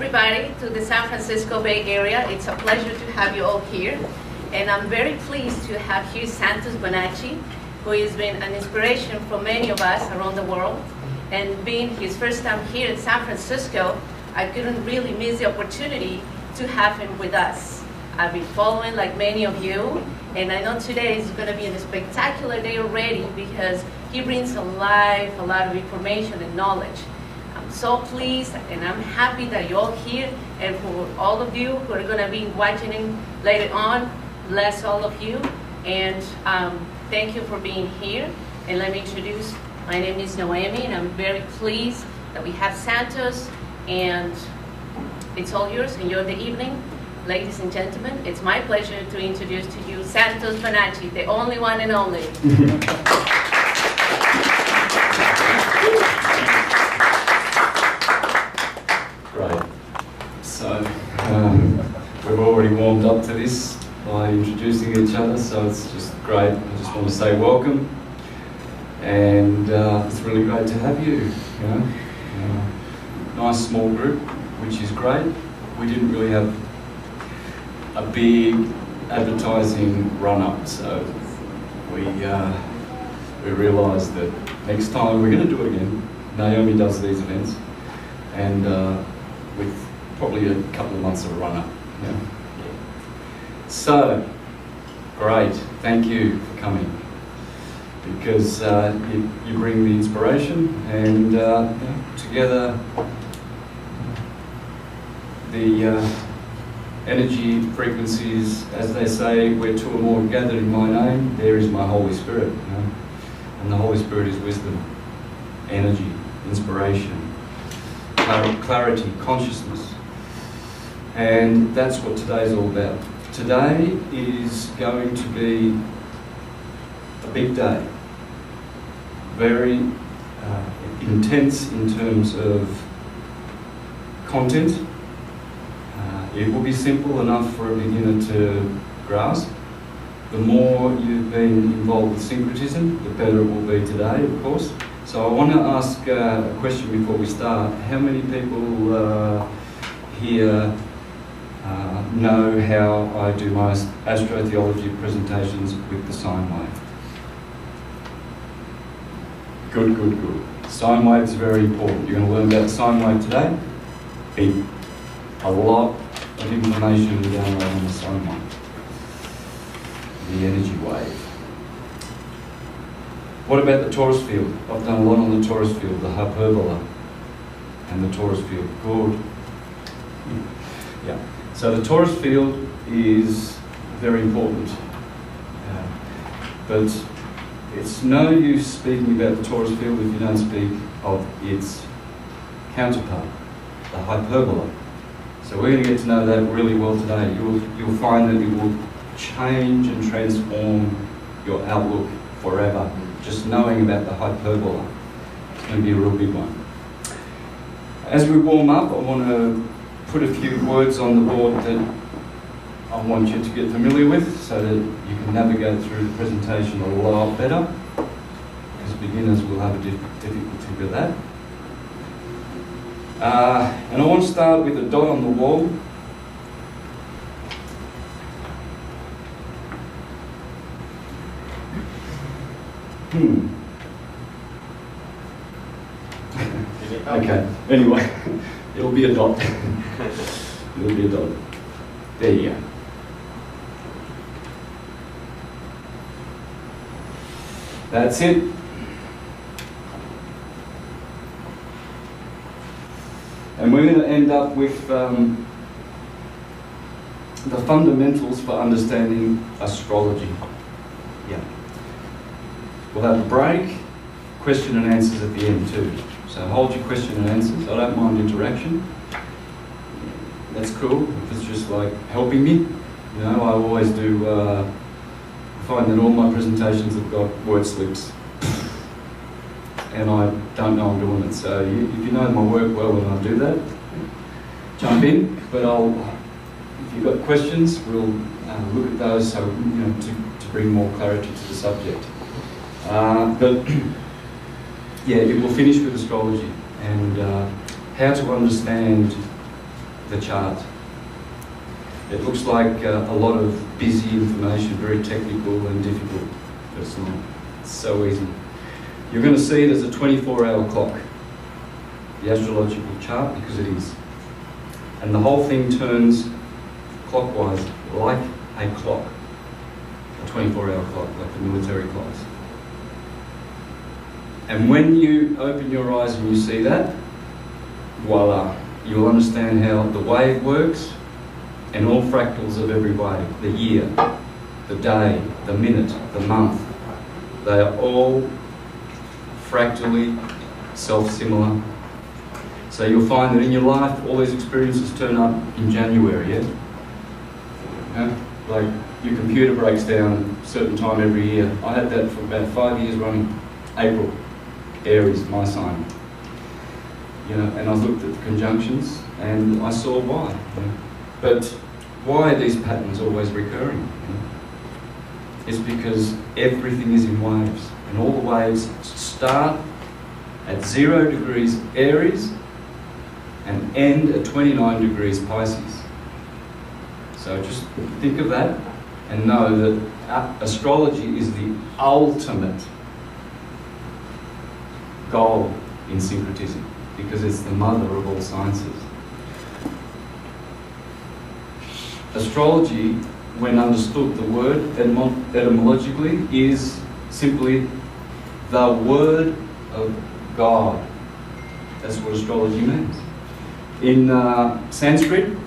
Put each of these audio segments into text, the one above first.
everybody to the San Francisco Bay Area. It's a pleasure to have you all here. And I'm very pleased to have here Santos, who has been an inspiration for many of us around the world. And being his first time here in San Francisco, I couldn't really miss the opportunity to have him with us. I've been following like many of you, and I know today is going to be a spectacular day already because he brings alive a lot of information and knowledge. I'm so pleased and I'm happy that you're all here, and for all of you who are going to be watching him later on, bless all of you, and thank you for being here. And let me introduce, my name is Noemi, and I'm very pleased that we have Santos, and it's all yours. Enjoy the evening. Ladies and gentlemen, it's my pleasure to introduce to you Santos Bonacci, the only one and only. Great. So, we've already warmed up to this by introducing each other, so it's just great. I just want to say welcome, and it's really great to have you. Nice small group, which is great. We didn't really have a big advertising run-up, so we realised that next time we're going to do it again. Naomi does these events, and with probably a couple of months of a run-up. Yeah. So, great, thank you for coming, because you bring the inspiration, and together the energy frequencies, as they say, where two or more gathered in my name, there is my Holy Spirit. And the Holy Spirit is wisdom, energy, inspiration, clarity, consciousness. And that's what today's all about. Today is going to be a big day. Very intense in terms of content. It will be simple enough for a beginner to grasp. The more you've been involved with syncretism, the better it will be today, of course. So I want to ask a question before we start. How many people here know how I do my astrotheology presentations with the sine wave? Good, good, good. Sine wave is very important. You're going to learn about the sine wave today. Big. A lot of information going on the sine wave, the energy wave. What about the torus field? I've done a lot on the torus field, the hyperbola and the torus field. Good. Yeah. So the torus field is very important, but it's no use speaking about the torus field if you don't speak of its counterpart, the hyperbola. So we're going to get to know that really well today. You'll find that it will change and transform your outlook forever. Just knowing about the hyperbola. It's going to be a real big one. As we warm up, I want to put a few words on the board that I want you to get familiar with so that you can navigate through the presentation a lot better, because beginners will have a difficulty with that. And I want to start with a dot on the wall. Okay, anyway, it'll be a dot. It'll be a dot. There you go. That's it. And we're going to end up with the fundamentals for understanding astrology. Yeah. We'll have a break, question and answers at the end too. So hold your question and answers. I don't mind interaction. That's cool. If it's just like helping me. You know, I always do find that all my presentations have got word slips. And I don't know I'm doing it. So if you know my work well when I do that, jump in. But if you've got questions, we'll look at those so to bring more clarity to the subject. But yeah, it will finish with astrology and how to understand the chart. It looks like a lot of busy information, very technical and difficult, but it's not. It's so easy. You're going to see it as a 24-hour clock, the astrological chart, because it is. And the whole thing turns clockwise, like a clock, a 24-hour clock, like the military clocks. And when you open your eyes and you see that, voila, you'll understand how the wave works and all fractals of every wave, the year, the day, the minute, the month, they are all fractally self-similar. So you'll find that in your life, all these experiences turn up in January, yeah? Like your computer breaks down a certain time every year. I had that for about 5 years running. April, Aries, my sign. You know, and I looked at the conjunctions and I saw why. You know? But why are these patterns always recurring? You know? It's because everything is in waves, and all the waves start at 0 degrees Aries and end at 29 degrees Pisces. So just think of that and know that astrology is the ultimate goal in syncretism, because it's the mother of all sciences. Astrology, when understood, the word etymologically is simply the word of God. That's what astrology means. In Sanskrit,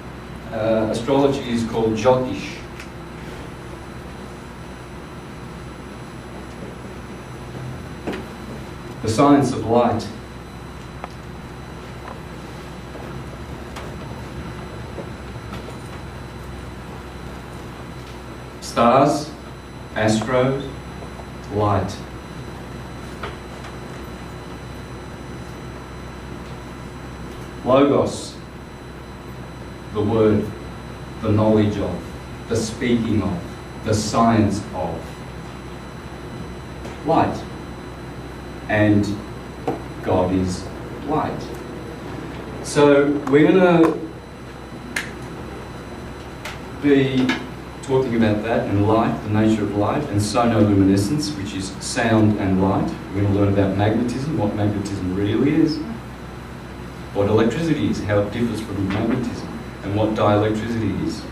astrology is called Jyotish. The science of light. Stars, astros, light. Logos, the word, the knowledge of, the speaking of, the science of. Light. And God is light. So we're going to be talking about that and light, the nature of light, and sonoluminescence, which is sound and light. We're going to learn about magnetism, what magnetism really is, what electricity is, how it differs from magnetism, and what dielectricity is.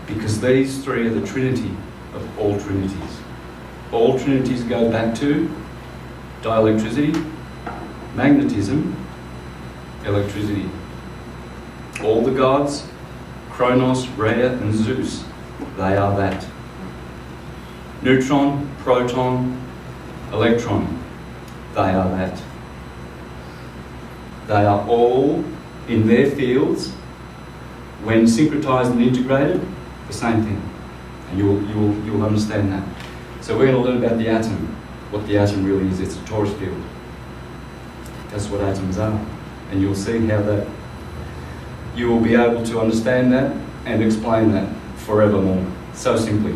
Because these three are the trinity of all trinities. All trinities go back to dielectricity, magnetism, electricity. All the gods, Kronos, Rhea and Zeus, they are that. Neutron, proton, electron, they are that. They are all in their fields, when syncretized and integrated, the same thing. And you'll understand that. So we're going to learn about the atom, what the atom really is. It's a torus field. That's what atoms are. And you'll see how that, you will be able to understand that and explain that forevermore, so simply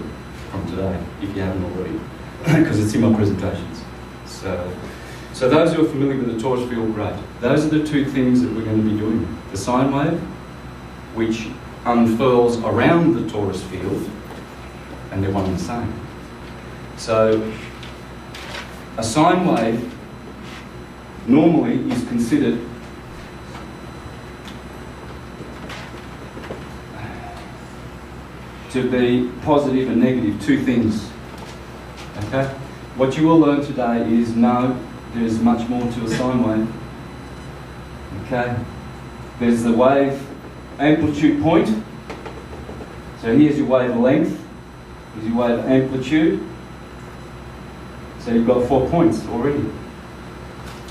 from today, if you haven't already, because it's in my presentations. So those who are familiar with the torus field, great. Those are the two things that we're going to be doing. The sine wave, which unfurls around the torus field, and they're one and the same. So a sine wave normally is considered to be positive and negative, two things. Okay? What you will learn today is no, there's much more to a sine wave. Okay? There's the wave amplitude point. So here's your wavelength, here's your wave amplitude. So you've got 4 points already.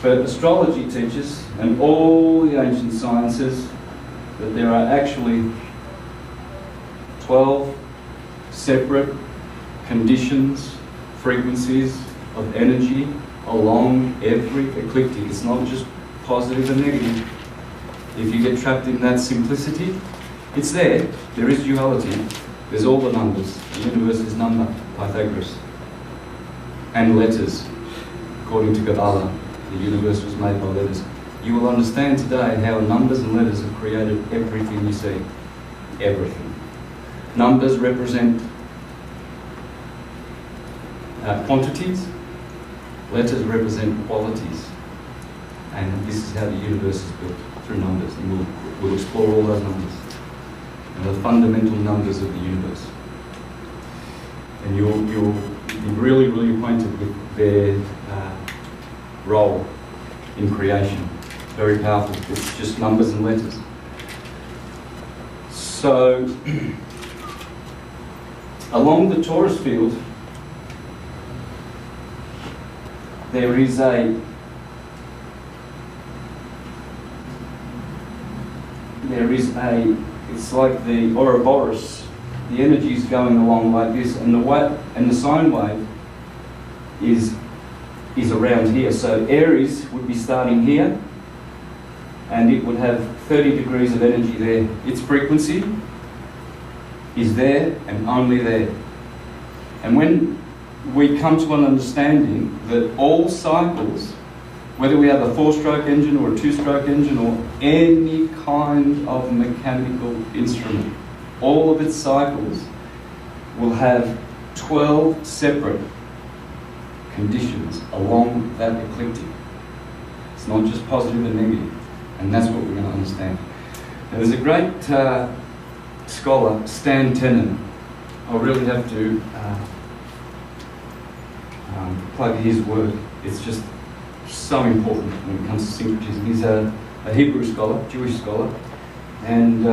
But astrology teaches, and all the ancient sciences, that there are actually 12 separate conditions, frequencies of energy along every ecliptic. It's not just positive and negative. If you get trapped in that simplicity, it's there. There is duality. There's all the numbers. The universe is number, Pythagoras. And letters. According to Kabbalah, the universe was made by letters. You will understand today how numbers and letters have created everything you see. Everything. Numbers represent quantities, letters represent qualities. And this is how the universe is built, through numbers. And we'll explore all those numbers. And the fundamental numbers of the universe. And you'll be really, really acquainted with their role in creation. Very powerful. It's just numbers and letters. So, along the torus field, there is it's like the Ouroboros. The energy is going along like this, and the sine wave is around here. So Aries would be starting here, and it would have 30 degrees of energy there. Its frequency is there and only there. And when we come to an understanding that all cycles, whether we have a 4-stroke engine or a 2-stroke engine or any kind of mechanical instrument, all of its cycles will have 12 separate conditions along that ecliptic. It's not just positive and negative, and that's what we're going to understand. Now, there's a great scholar, Stan Tenen. I really have to plug his work. It's just so important when it comes to syncretism. He's a Hebrew scholar, Jewish scholar, and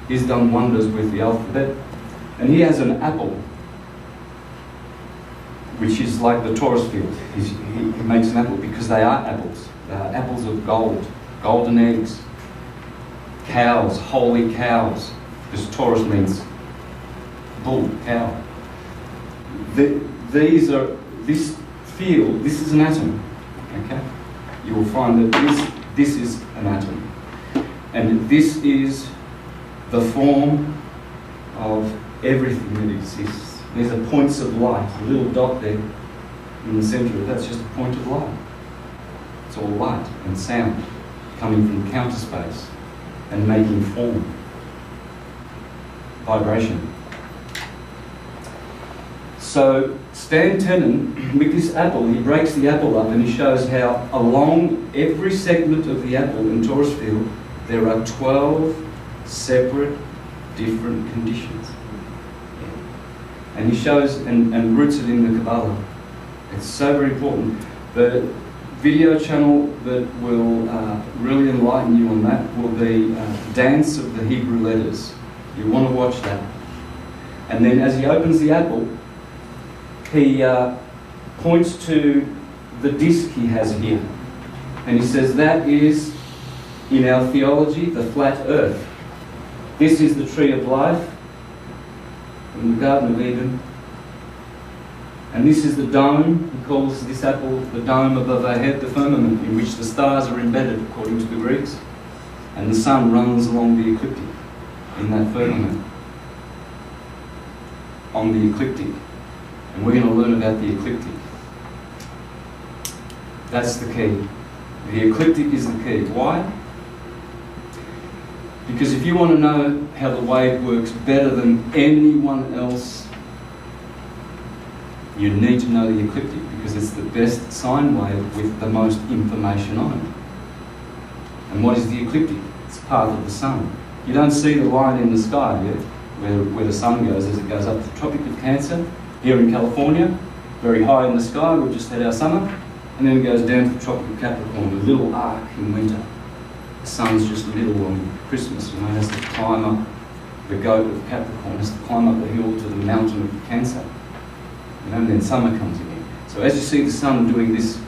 he's done wonders with the alphabet. And he has an apple, which is like the torus field. He makes an apple because they are apples. They are apples of gold, golden eggs, cows, holy cows, because Taurus means bull, cow. This field, this is an atom, okay? You will find that this is an atom. And this is the form of everything that exists. There's a points of light, a little dot there in the centre of that's just a point of light. It's all light and sound coming from counter space and making form, vibration. So Stan Tenen, with this apple, he breaks the apple up and he shows how along every segment of the apple in torus field there are 12 separate different conditions. And he shows and roots it in the Kabbalah. It's so very important. The video channel that will really enlighten you on that will be Dance of the Hebrew Letters. You want to watch that. And then as he opens the apple, he points to the disc he has here. And he says that is, in our theology, the flat earth. This is the tree of life in the Garden of Eden. And this is the dome. He calls this apple the dome above our head, the firmament, in which the stars are embedded, according to the Greeks. And the sun runs along the ecliptic, in that firmament, on the ecliptic. And we're going to learn about the ecliptic. That's the key. The ecliptic is the key. Why? Because if you want to know how the wave works better than anyone else, you need to know the ecliptic, because it's the best sine wave with the most information on it. And what is the ecliptic? It's path of the sun. You don't see the line in the sky yet, where the sun goes as it goes up the Tropic of Cancer, here in California, very high in the sky. We've just had our summer, and then it goes down to the Tropic of Capricorn, a little arc in winter. The sun's just little on Christmas, you know, has to climb up the goat of Capricorn, has to climb up the hill to the mountain of Cancer. You know, and then summer comes again. So as you see the sun doing this,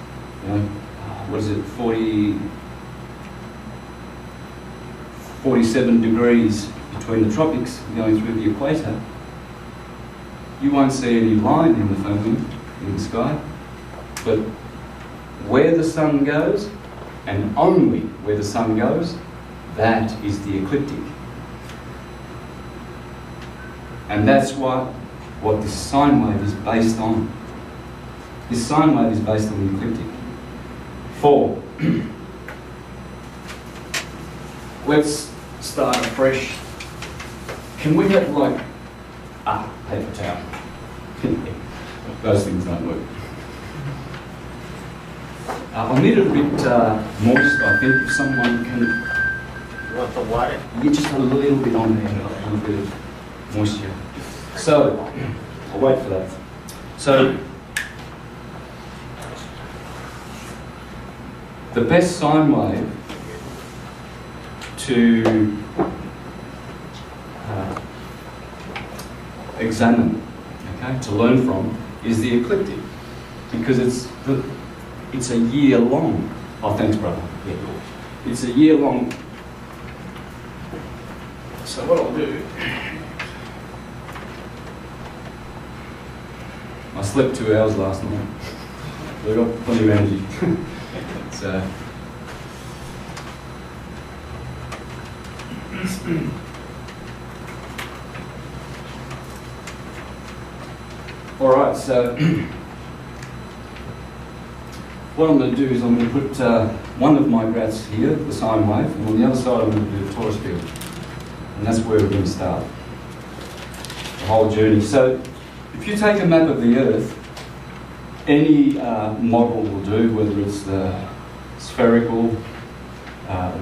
you know, what is it, 47 degrees between the tropics going through the equator, you won't see any line in the firmament, in the sky. But where the sun goes, and only where the sun goes, that is the ecliptic. And that's what this sine wave is based on. This sine wave is based on the ecliptic. 4. let's start afresh. Can we have like, paper towel? Those things don't work. I'll need it a bit moist, I think, if someone can... You want the water? Yeah, just a little bit on there, a little bit of moisture. So, I'll wait for that. So, the best sine wave to examine, okay, to learn from, is the ecliptic, because it's a year long. Oh, thanks, brother. Yeah. It's a year long. So what I'll do, I slept 2 hours last night. So I've got plenty of energy. So. All right, so what I'm going to do is I'm going to put one of my graphs here, the sine wave, and on the other side I'm going to do the torus field. And that's where we're going to start the whole journey. So if you take a map of the Earth, any model will do, whether it's the spherical,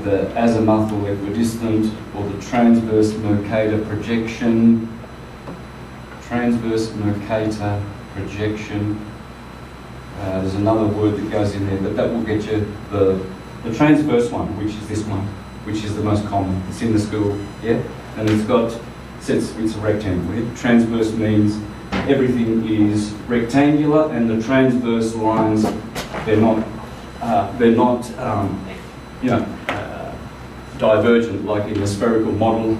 the azimuthal equidistant, or the transverse Mercator projection, transverse Mercator projection. There's another word that goes in there, but that will get you the transverse one, which is this one, which is the most common. It's in the school, yeah? And it's a rectangle. Yeah? Transverse means everything is rectangular, and the transverse lines, they're not divergent, like in the spherical model,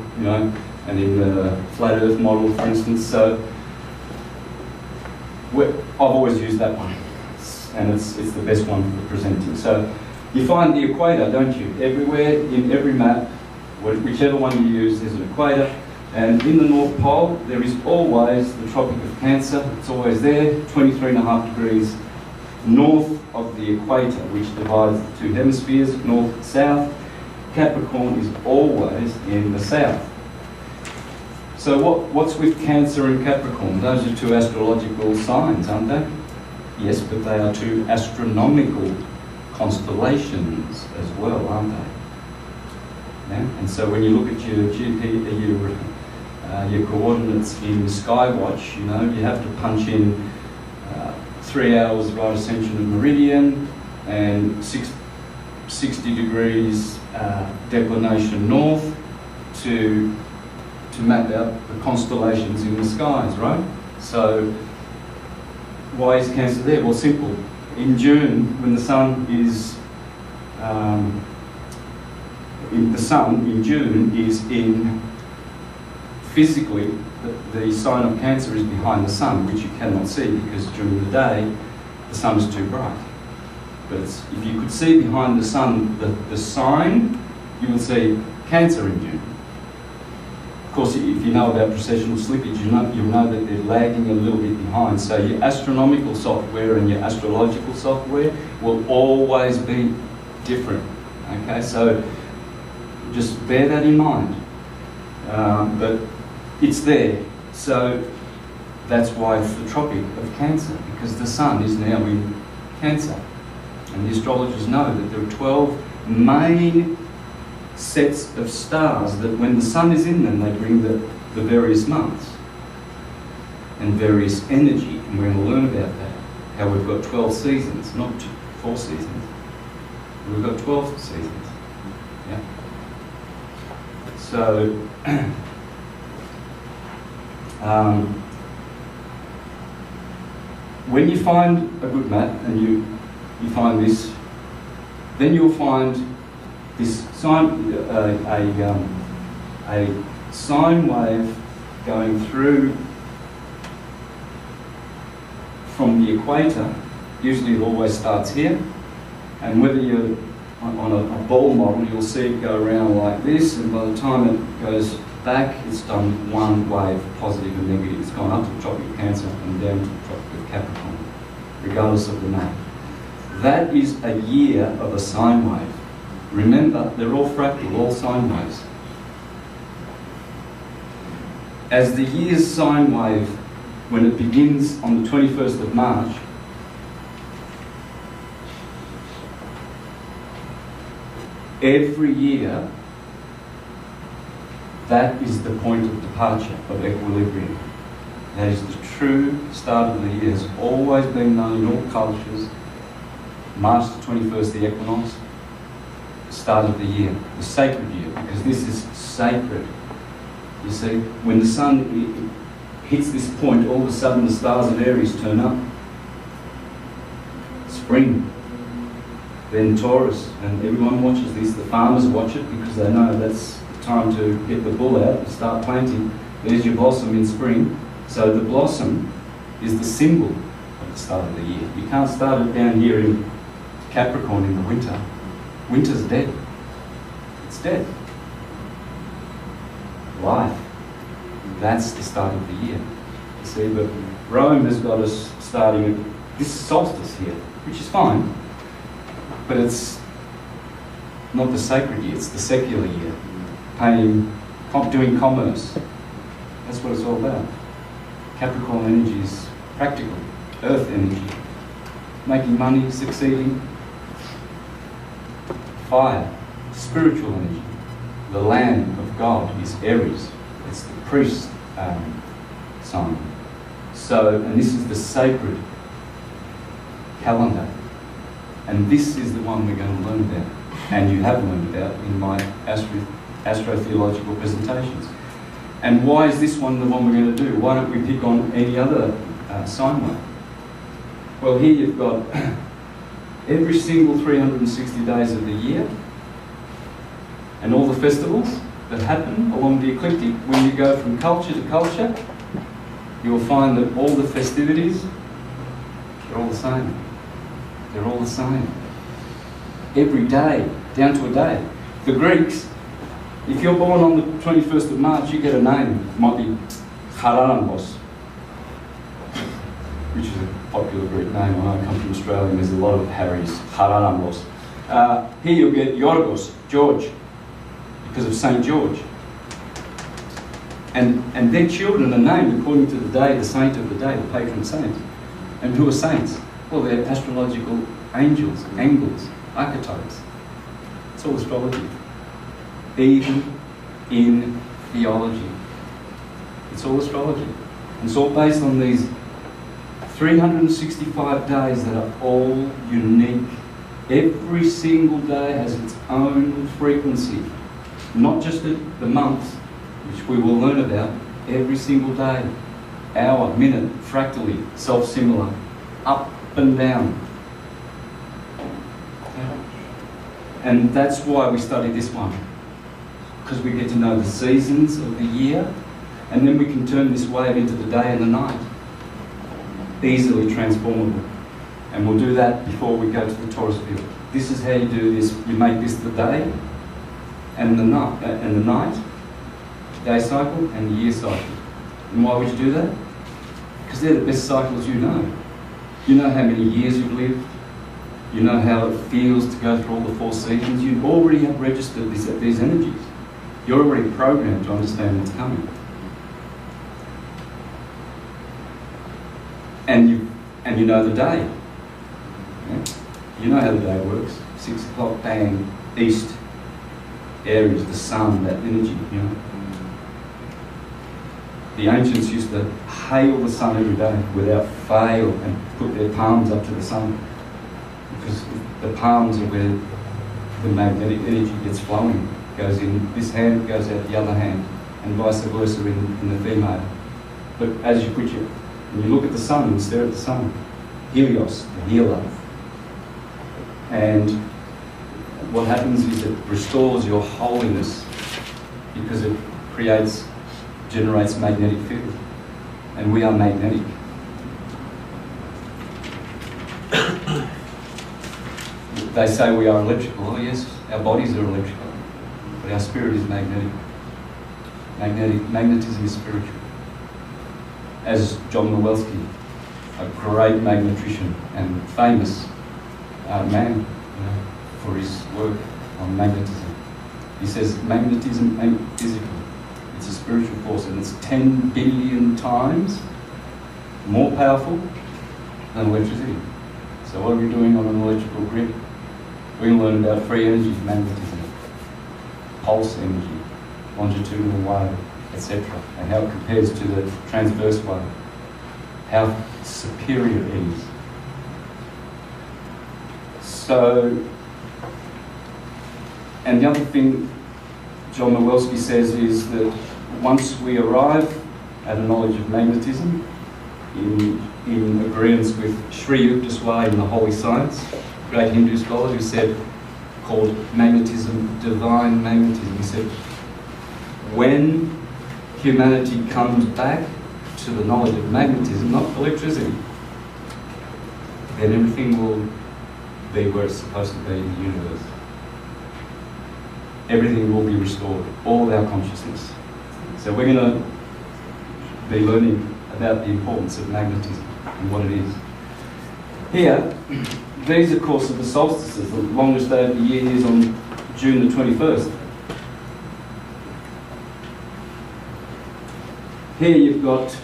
and in the flat Earth model, for instance. So I've always used that one, and it's the best one for presenting. So you find the equator, don't you? Everywhere, in every map, whichever one you use, there's an equator. And in the North Pole, there is always the Tropic of Cancer. It's always there, 23.5 degrees north of the equator, which divides the two hemispheres, north and south. Capricorn is always in the south. So what's with Cancer and Capricorn? Those are two astrological signs, aren't they? Yes, but they are two astronomical constellations as well, aren't they? Yeah? And so when you look at your coordinates in Skywatch, you have to punch in 3 hours right ascension of meridian and 60 degrees declination north to map out the constellations in the skies, right? So why is Cancer there? Well, simple. In June, when the sun is physically, the sign of Cancer is behind the sun, which you cannot see because during the day the sun is too bright. But if you could see behind the sun the sign, you would see Cancer in June. Of course, if you know about precessional slippage, you'll know that they're lagging a little bit behind. So your astronomical software and your astrological software will always be different. Okay, so just bear that in mind. But it's there. So that's why it's the Tropic of Cancer, because the sun is now in Cancer. And the astrologers know that there are 12 main sets of stars that when the sun is in them, they bring the various months and various energy. And we're going to learn about that, how we've got 12 seasons, not 4 seasons. We've got 12 seasons. Yeah. So, when you find a good map and you find this, then you'll find this a sine wave going through from the equator. Usually it always starts here, and whether you're on a ball model, you'll see it go around like this, and by the time it goes back, it's done one wave, positive and negative. It's gone up to the Tropic of Cancer and down to the Tropic of Capricorn, regardless of the map. That is a year of a sine wave. Remember, they're all fractal, all sine waves. As the year's sine wave, when it begins on the 21st of March, every year, that is the point of departure, of equilibrium. That is the true start of the year. It's always been known in all cultures. March the 21st, the equinox, the start of the year, the sacred year, because this is sacred. You see, when the sun hits this point, all of a sudden the stars of Aries turn up. Spring. Then Taurus, and everyone watches this. The farmers watch it because they know that's the time to get the bull out and start planting. There's your blossom in spring. So the blossom is the symbol of the start of the year. You can't start it down here in Capricorn in the winter. Winter's dead. It's dead. Life. That's the start of the year. You see, but Rome has got us starting at this solstice here, which is fine. But it's not the sacred year, it's the secular year. Doing commerce. That's what it's all about. Capricorn energy is practical, earth energy. Making money, succeeding. Fire, spiritual energy. The Lamb of God is Aries. It's the priest sign. So, and this is the sacred calendar. And this is the one we're going to learn about, and you have learned about in my astrotheological presentations. And why is this one the one we're going to do? Why don't we pick on any other sine wave? Well, here you've got every single 360 days of the year, and all the festivals that happen along the ecliptic. When you go from culture to culture, you'll find that all the festivities, they're all the same. They're all the same. Every day, down to a day. The Greeks, if you're born on the 21st of March, you get a name. It might be Charalambos, which is a popular Greek name. When I come from Australia, and there's a lot of Harrys, Charalambos. Here you'll get Yorgos, George, because of St. George. And their children are named according to the day, the saint of the day, the patron saint. And who are saints? Well, they're astrological angels, angles, archetypes. It's all astrology. Even in theology. It's all astrology. And it's all based on these 365 days that are all unique. Every single day has its own frequency. Not just the months, which we will learn about, every single day. Hour, minute, fractally, self-similar, up and down. And that's why we study this one. Because we get to know the seasons of the year, and then we can turn this wave into the day and the night. Easily transformable. And we'll do that before we go to the Taurus field. This is how you do this. You make this the day and the night, day cycle and the year cycle. And why would you do that? Because they're the best cycles you know. You know how many years you've lived. You know how it feels to go through all the 4 seasons. You already have registered these energies. You're already programmed to understand what's coming. And you know the day. Yeah? You know how the day works. 6 o'clock, bang, east, Aries, the sun, that energy, you know. The ancients used to hail the sun every day without fail and put their palms up to the sun, because the palms are where the magnetic energy gets flowing. It goes in this hand, goes out the other hand, and vice versa in the female. But as you when you look at the sun and stare at the sun, Helios, the healer. And what happens is it restores your holiness, because it generates magnetic field. And we are magnetic. They say we are electrical. Oh yes, our bodies are electrical, but our spirit is magnetic. Magnetism is spiritual. As John Nowelski, a great magnetician and famous man, for his work on magnetism. He says magnetism ain't physical. It's a spiritual force, and it's 10 billion times more powerful than electricity. So what are we doing on an electrical grid? We're going to learn about free energy, magnetism, pulse energy, longitudinal wave, etc., and how it compares to the transverse wave, how superior it is. So, and the other thing John Mawelsky says is that once we arrive at a knowledge of magnetism, in agreement with Sri Yukteswar in the Holy Science, great Hindu scholar who said, called magnetism, divine magnetism. He said, when humanity comes back to the knowledge of magnetism, not electricity, then everything will be where it's supposed to be in the universe. Everything will be restored, all of our consciousness. So we're going to be learning about the importance of magnetism and what it is. Here, these of course are the solstices. The longest day of the year is on June the 21st. Here you've got,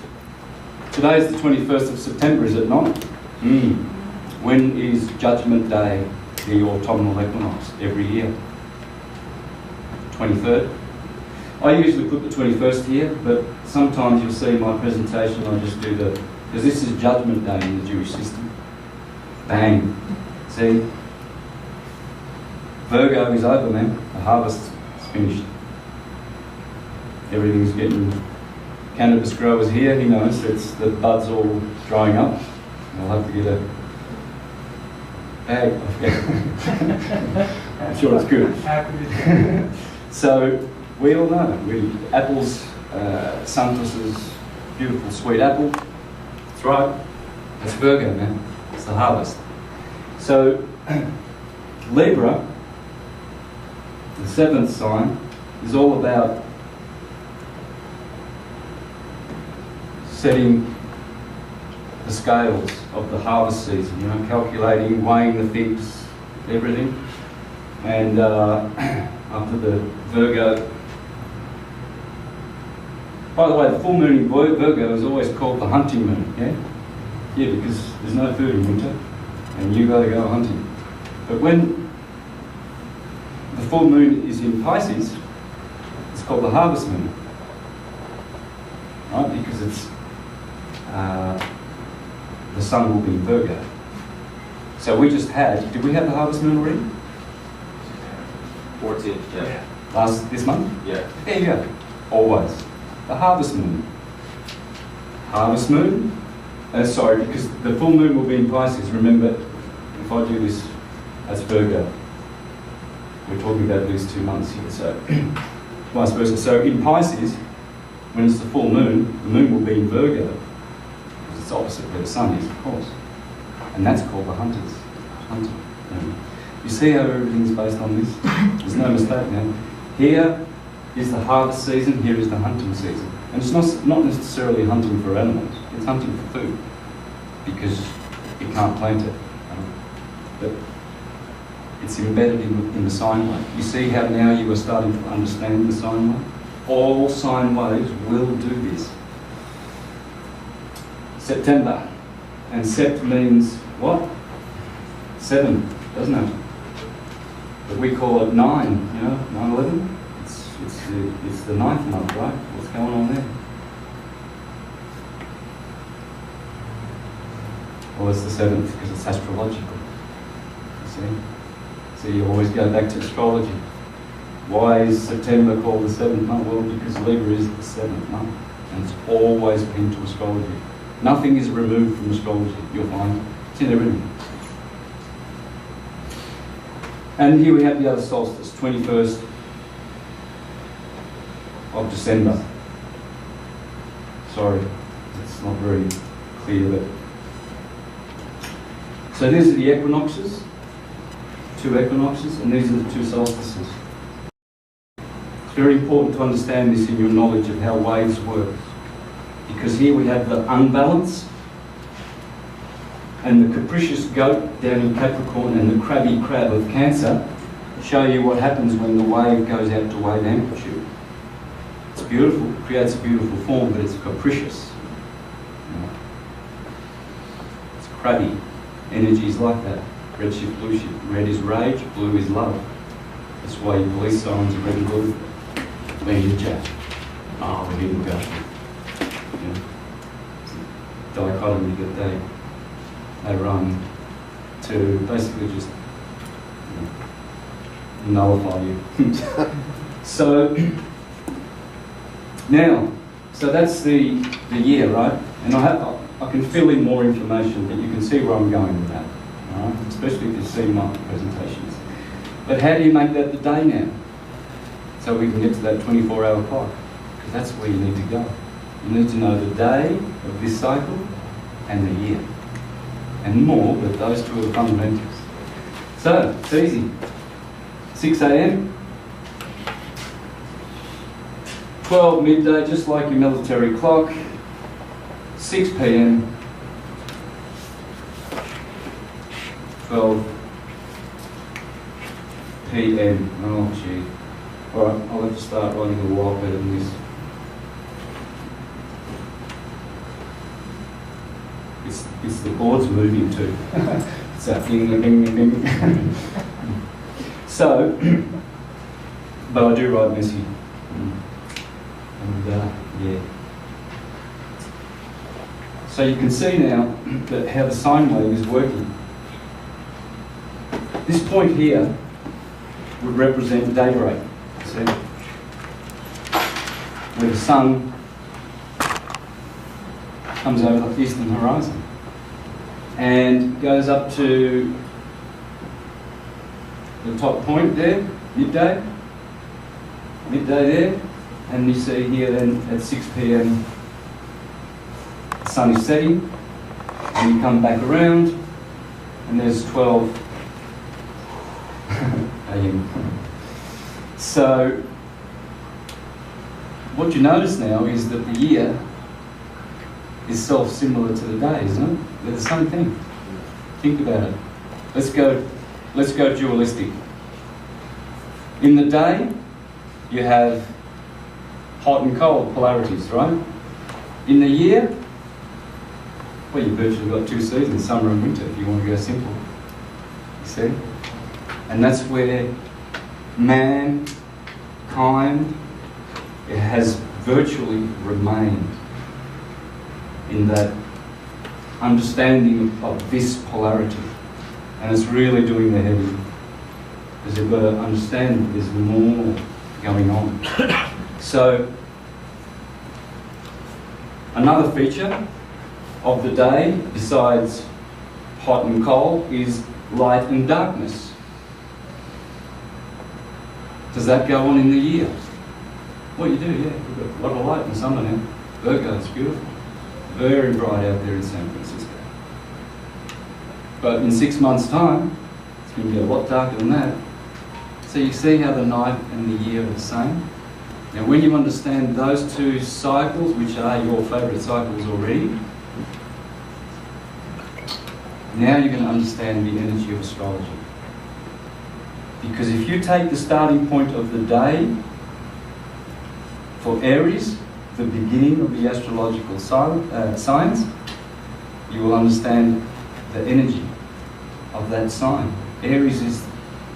today's the 21st of September, is it not? When is Judgment Day, the autumnal equinox, every year? 23rd. I usually put the 21st here, but sometimes you'll see in my presentation I just do the, because this is Judgment Day in the Jewish system. Bang. See? Virgo is over, man. The harvest is finished. Everything's getting, cannabis growers here, he knows it's the buds all drying up. I'll have to get a bag. I'm sure it's good. So we all know, apples, Santos's beautiful sweet apple. That's right. That's Virgo, man. It's the harvest. So Libra, the seventh sign, is all about setting the scales of the harvest season, you know, calculating, weighing the figs, everything. And after the Virgo, by the way, the full moon in Virgo is always called the hunting moon, yeah? Yeah, because there's no food in winter, and you got to go hunting. But when the full moon is in Pisces, it's called the harvest moon, right? Because it's the sun will be in Virgo. So we just had, did we have the harvest moon already? 14th, yeah. This month? Yeah. There you go. Always. The harvest moon. Harvest moon. Sorry, because the full moon will be in Pisces. Remember, if I do this, that's Virgo. We're talking about these 2 months here, so vice versa. So in Pisces, when it's the full moon will be in Virgo. Because it's opposite where the sun is, of course. And that's called the hunter's hunting. You see how everything's based on this? There's no mistake now. Here is the harvest season, here is the hunting season. And it's not necessarily hunting for animals, it's hunting for food. Because you can't plant it. But it's embedded in the sine wave. You see how now you are starting to understand the sine wave? All sine waves will do this. September. And sept means what? 7, doesn't it? But we call it 9, you know, 9/11. It's the 9th month, right? What's going on there? Well, it's the 7th because it's astrological. You see? So you always go back to astrology. Why is September called the 7th month? Well, because Libra is the 7th month. And it's always been to astrology. Nothing is removed from astrology, you'll find. It's in everything. And here we have the other solstice, 21st of December. Sorry, it's not very clear, but... So these are the equinoxes, 2 equinoxes, and these are the 2 solstices. It's very important to understand this in your knowledge of how waves work. Because here we have the unbalance, and the capricious goat down in Capricorn and the crabby crab of Cancer show you what happens when the wave goes out to wave amplitude. It's beautiful, creates a beautiful form, but it's capricious. It's cruddy. Energy's like that. Red shift, blue shift. Red is rage, blue is love. That's why your police sirens are red and blue. Where you chat? Oh, we need to go. You know, it's a dichotomy that they run to basically just nullify you. So now, so that's the year, right? And I can fill in more information, but you can see where I'm going with that, all right? Especially if you see my presentations. But how do you make that the day now? So we can get to that 24-hour clock, because that's where you need to go. You need to know the day of this cycle and the year. And more, but those two are the fundamentals. So, it's easy. 6 a.m. 12 midday, just like your military clock. 6 p.m. 12 p.m. Oh, gee. Alright, I'll have to start writing a while better than this. It's the board's moving too. It's that ding, ding, ding, ding. So, but I do write messy. And yeah. So you can see now that how the sine wave is working. This point here would represent daybreak. See? Where the sun comes over the eastern horizon and goes up to the top point there, midday there, and you see here then at 6 p.m. the sun is setting, and you come back around and there's 12 a.m. So what you notice now is that the year is self-similar to the day, isn't it? They're the same thing. Think about it. Let's go dualistic. In the day, you have hot and cold polarities, right? In the year, well, you've virtually got two seasons, summer and winter, if you want to go simple. You see? And that's where mankind, it has virtually remained in that understanding of this polarity. And it's really doing the heavy, because they've got to understand that there's more going on. So, another feature of the day, besides hot and cold, is light and darkness. Does that go on in the year? Well, you do, yeah. We've got a lot of light in summer now. Virgo, it's beautiful. Very bright out there in San Francisco. But in 6 months' time, it's going to get a lot darker than that. So you see how the night and the year are the same? Now when you understand those two cycles, which are your favourite cycles already, now you're going to understand the energy of astrology. Because if you take the starting point of the day for Aries, the beginning of the astrological signs, you will understand the energy of that sign. Aries is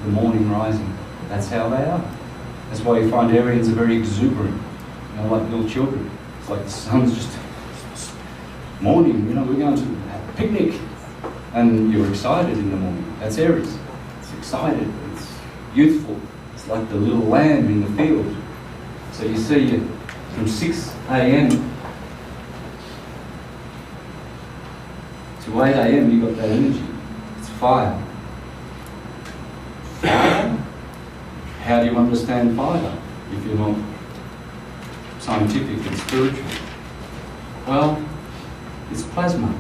the morning rising. That's how they are. That's why you find Arians are very exuberant, like little children. It's like the sun's just morning, we're going to have a picnic. And you're excited in the morning. That's Aries. It's excited, it's youthful. It's like the little lamb in the field. So you see from 6 a.m. to 8 a.m. you've got that energy. It's fire. Fire? How do you understand fire if you're not scientific and spiritual? Well, it's plasma.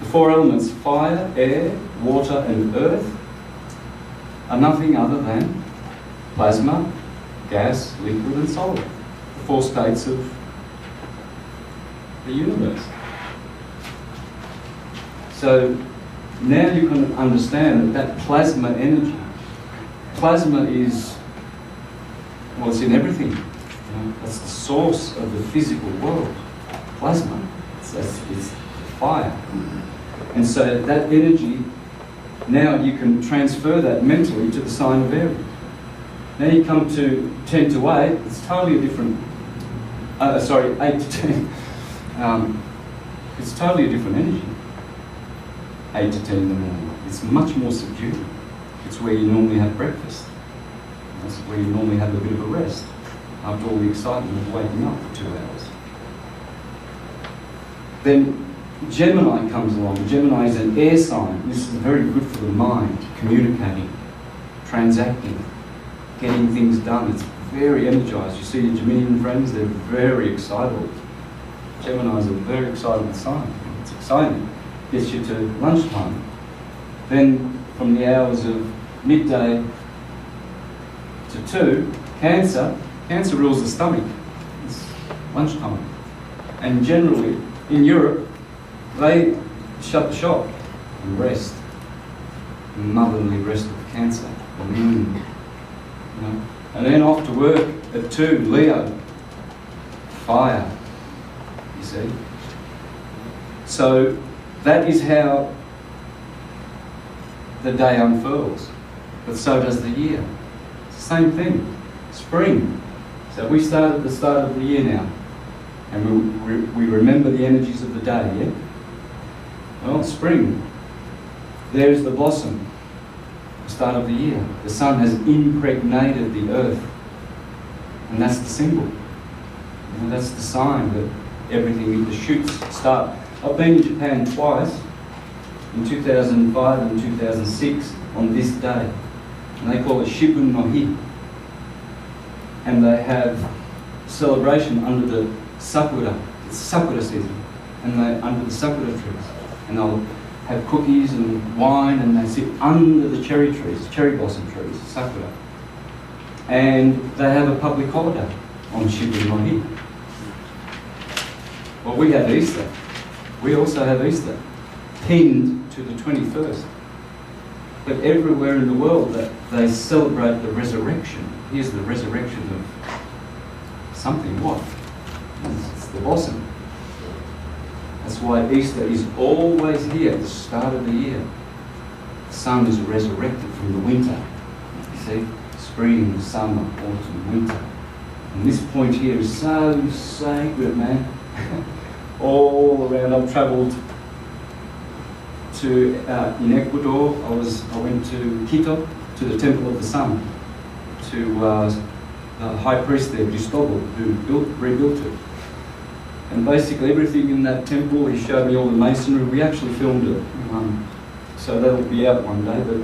The four elements, fire, air, water and earth, are nothing other than plasma, gas, liquid and solid. The four states of the universe. So now you can understand that plasma energy plasma is, well, it's in everything. You know, that's the source of the physical world. Plasma. It's fire. And so that energy, now you can transfer that mentally to the sign of Aries. Now you come to 10 to 8, it's totally a different, 8 to 10. It's totally a different energy. 8 to 10 in the morning. It's much more subdued. It's where you normally have breakfast. That's where you normally have a bit of a rest after all the excitement of waking up for 2 hours. Then Gemini comes along. Gemini is an air sign. This is very good for the mind, communicating, transacting, getting things done. It's very energized. You see your Geminian friends, they're very excitable. Gemini is a very excitable sign. It's exciting. Gets you to lunchtime. Then from the hours of midday to 2, Cancer rules the stomach. It's lunchtime. And generally, in Europe, they shut the shop and rest. Motherly rest of Cancer. You know? And then off to work at 2, Leo. Fire, you see. So that is how the day unfurls. But so does the year. It's the same thing. Spring. So we start at the start of the year now. And we remember the energies of the day, yeah? Well, spring. There's the blossom. The start of the year. The sun has impregnated the earth. And that's the symbol. You know, that's the sign that everything, the shoots start. I've been in Japan twice, in 2005 and 2006, on this day. And they call it Shibun no Hi. And they have celebration under the sakura. It's sakura season. And they're under the sakura trees. And they'll have cookies and wine, and they sit under the cherry trees, cherry blossom trees, sakura. And they have a public holiday on Shibun no Hi. Well, we have Easter. We also have Easter, pinned to the 21st. But everywhere in the world that they celebrate the resurrection. Here's the resurrection of something, what? It's the blossom. That's why Easter is always here at the start of the year. The sun is resurrected from the winter. You see? Spring, summer, autumn, winter. And this point here is so sacred, man. All around. I've travelled to in Ecuador. I went to Quito, to the Temple of the Sun, to the high priest there, Cristobal, who rebuilt it. And basically everything in that temple, he showed me all the masonry. We actually filmed it, so that'll be out one day. But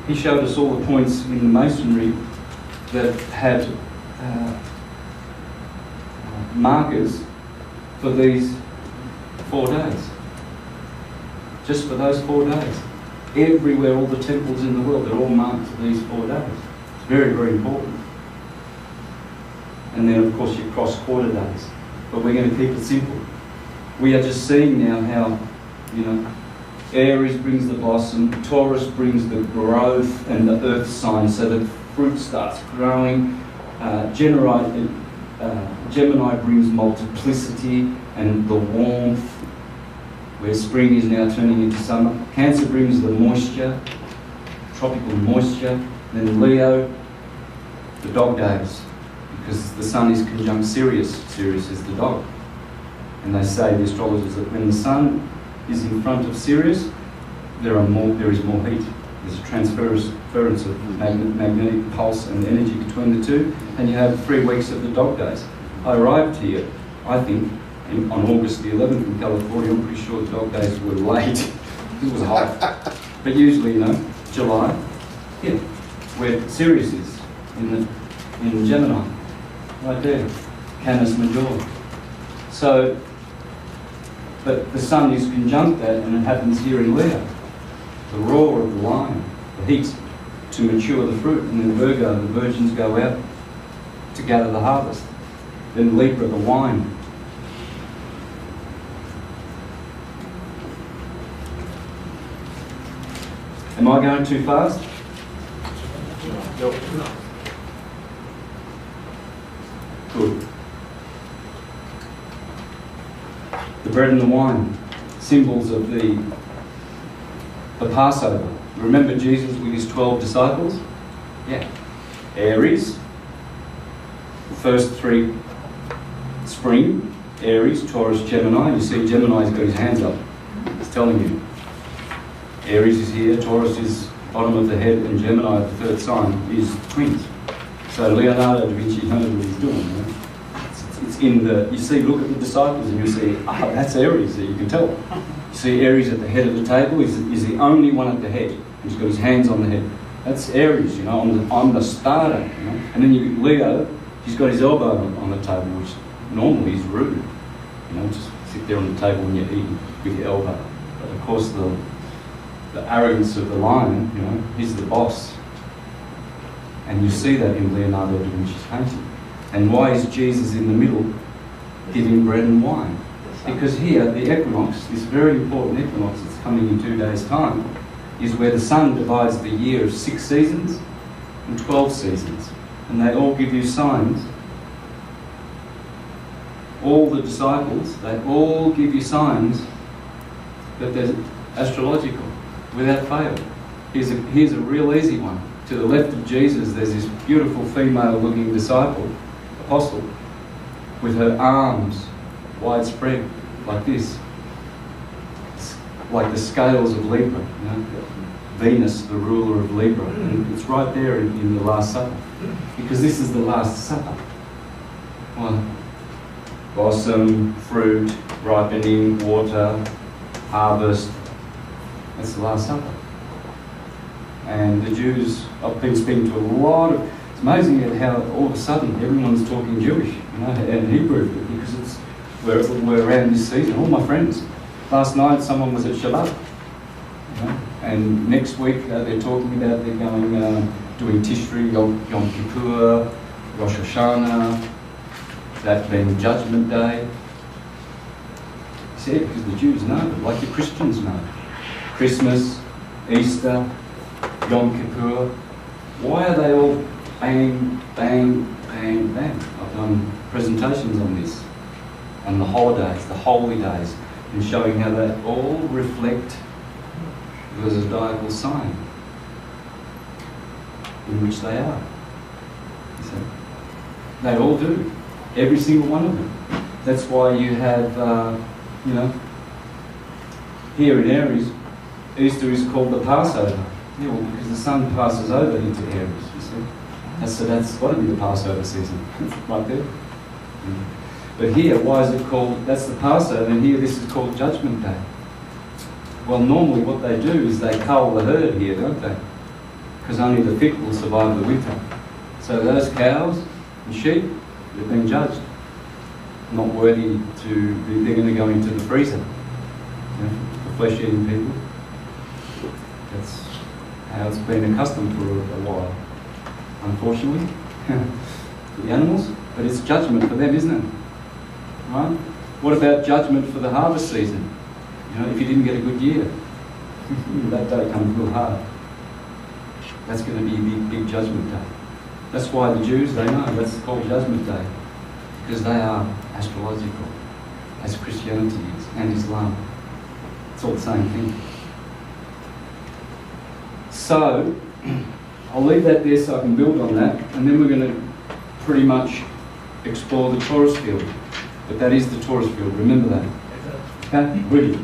he showed us all the points in the masonry that had markers for these 4 days. Just for those 4 days. Everywhere, all the temples in the world, they're all marked for these 4 days. It's very, very important. And then, of course, your cross-quarter days. But we're going to keep it simple. We are just seeing now how, you know, Aries brings the blossom, Taurus brings the growth and the earth sign, so the fruit starts growing. Gemini brings multiplicity and the warmth, where spring is now turning into summer. Cancer brings the moisture, tropical moisture. Then Leo, the dog days, because the sun is conjunct Sirius. Sirius is the dog. And they say, the astrologers, that when the sun is in front of Sirius, there is more heat. There's a transference of magnetic pulse and energy between the two, and you have 3 weeks of the dog days. I arrived here, I think, on August the 11th in California. I'm pretty sure the dog days were late. It was hot. But usually, you know, July, yeah, where Sirius is, in Gemini, right there, Canis Major. So, but the sun is conjunct that, and it happens here in Leo. The roar of the lion, the heat to mature the fruit, and then Virgo, the virgins go out to gather the harvest. Then Libra, the wine. Am I going too fast? No. Good. The bread and the wine, symbols of the Passover. Remember Jesus with his 12 disciples? Yeah. Aries, the first three, spring, Aries, Taurus, Gemini. You see Gemini's got his hands up. It's telling you. Aries is here, Taurus is bottom of the head, and Gemini, the third sign, is twins. So Leonardo da Vinci knows what he's doing. You know? It's in the, you see, look at the disciples and you see, that's Aries, you can tell. You see Aries at the head of the table, he's the only one at the head. He's got his hands on the head. That's Aries, you know, I'm the starter, you know. And then you Leo, he's got his elbow on the table, which normally is rude. You know, just sit there on the table when you're eating with your elbow. But of course the arrogance of the lion, you know, he's the boss. And you see that in Leonardo da Vinci's painting. And why is Jesus in the middle giving bread and wine? Because here, the equinox, this very important equinox that's coming in 2 days' time, is where the sun divides the year of 6 seasons and 12 seasons. And they all give you signs. All the disciples, they all give you signs that they're astrological, without fail. Here's a real easy one. To the left of Jesus, there's this beautiful female-looking disciple, apostle, with her arms widespread like this. It's like the scales of Libra, you know? Venus, the ruler of Libra. And it's right there in the Last Supper. Because this is the Last Supper. Well, blossom, fruit, ripening, water, harvest. That's the Last Supper. And the Jews, I've been speaking to a lot of, it's amazing how all of a sudden everyone's talking Jewish, you know, and Hebrew, because we're around this season. All my friends, last night someone was at Shabbat, you know, and next week they're talking about they're going, doing Tishri, Yom Kippur, Rosh Hashanah, that being Judgment Day. See, because the Jews know, like the Christians know. Christmas, Easter, Yom Kippur. Why are they all bang, bang, bang, bang? I've done presentations on this, on the holidays, the holy days, and showing how they all reflect the zodiacal sign in which they are. You see? They all do. Every single one of them. That's why you have, you know, here in Aries, Easter is called the Passover. Yeah, well, because the sun passes over into Aries, you see. So that's got to be the Passover season, right there. Yeah. But here, why is it called, that's the Passover, and here this is called Judgment Day. Well, normally what they do is they cull the herd here, don't they? Because only the fit will survive the winter. So those cows and sheep, they've been judged. Not worthy to, they're going to go into the freezer. You know, the flesh-eating people. That's how it's been accustomed for a while, unfortunately, the animals. But it's judgment for them, isn't it? Right? What about judgment for the harvest season? You know, if you didn't get a good year, that day comes real hard. That's going to be a big, big judgment day. That's why the Jews, they know that's called Judgment Day, because they are astrological, as Christianity is, and Islam. It's all the same thing. So, I'll leave that there so I can build on that, and then we're going to pretty much explore the Taurus field. But that is the Taurus field, remember that. Okay? Ready?